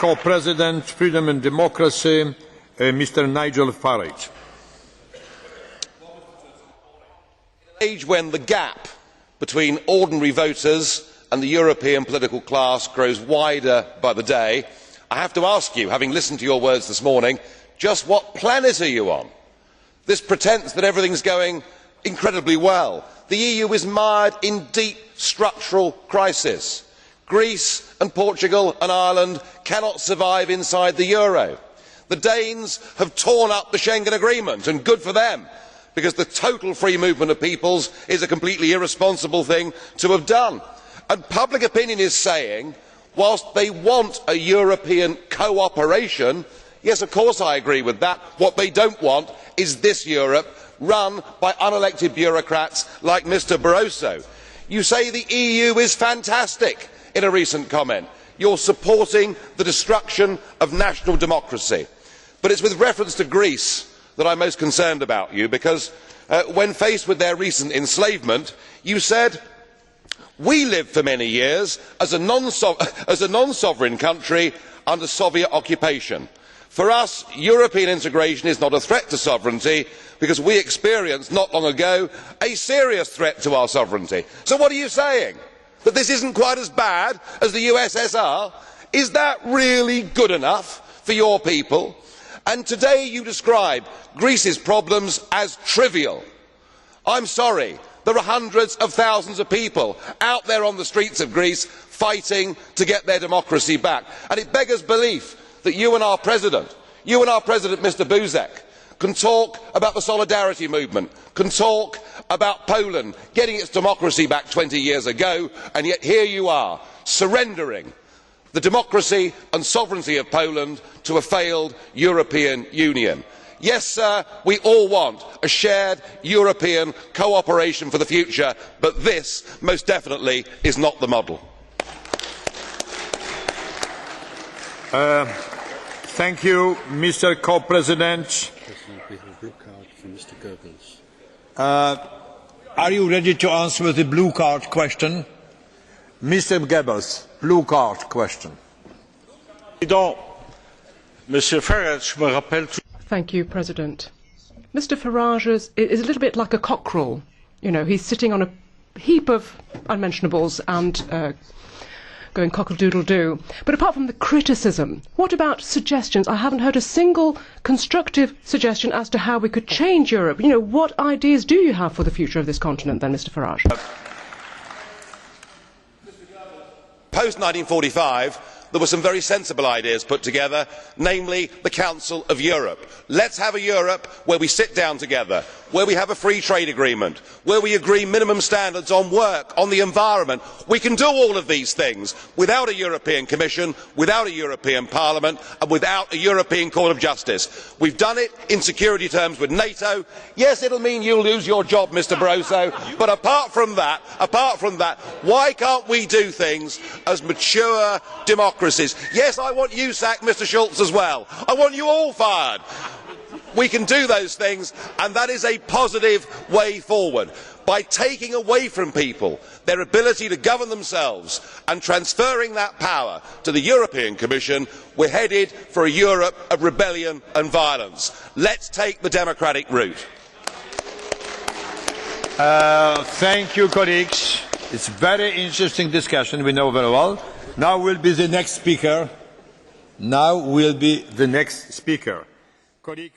co-president, Freedom and Democracy, Mr. Nigel Farage. In an age when the gap between ordinary voters and the European political class grows wider by the day, I have to ask you, having listened to your words this morning, just what planet are you on? This pretence that everything is going incredibly well. The EU is mired in deep structural crisis. Greece and Portugal and Ireland cannot survive inside the euro. The Danes have torn up the Schengen Agreement, and good for them, because the total free movement of peoples is a completely irresponsible thing to have done. And public opinion is saying, whilst they want a European cooperation, yes, of course I agree with that, what they do not want is this Europe run by unelected bureaucrats like Mr Barroso. You say the EU is fantastic in a recent comment. You are supporting the destruction of national democracy. But it is with reference to Greece that I am most concerned about you, because when faced with their recent enslavement, you said, "We lived for many years as a non-sovereign country under Soviet occupation. For us, European integration is not a threat to sovereignty, because we experienced not long ago a serious threat to our sovereignty." So what are you saying? That this is not quite as bad as the USSR? Is that really good enough for your people? And today you describe Greece's problems as trivial. I am sorry, there are hundreds of thousands of people out there on the streets of Greece fighting to get their democracy back, and it beggars belief that you and our President, Mr Buzek, can talk about the solidarity movement, can talk about Poland getting its democracy back 20 years ago, and yet here you are, surrendering the democracy and sovereignty of Poland to a failed European Union. Yes, sir, we all want a shared European cooperation for the future, but this most definitely is not the model. Thank you, Mr. Co-President. We have a blue card from Mr. Goebbels. Are you ready to answer with the blue card question? Mr. Goebbels, blue card question. Thank you, President. Mr. Farage is a little bit like a cockerel. You know, he's sitting on a heap of unmentionables and going cockle-doodle-doo. But apart from the criticism, what about suggestions? I haven't heard a single constructive suggestion as to how we could change Europe. You know, what ideas do you have for the future of this continent then, Mr. Farage? Post-1945, there were some very sensible ideas put together, namely the Council of Europe. Let us have a Europe where we sit down together, where we have a free trade agreement, where we agree minimum standards on work, on the environment. We can do all of these things without a European Commission, without a European Parliament, and without a European Court of Justice. We have done it in security terms with NATO. Yes, it will mean you will lose your job, Mr Barroso, but apart from that, why can't we do things as mature democracies? Yes, I want you sacked, Mr Schulz, as well. I want you all fired. We can do those things, and that is a positive way forward. By taking away from people their ability to govern themselves and transferring that power to the European Commission, we are headed for a Europe of rebellion and violence. Let us take the democratic route. Thank you, colleagues. It's a very interesting discussion, we know very well. Now will be the next speaker. Colleague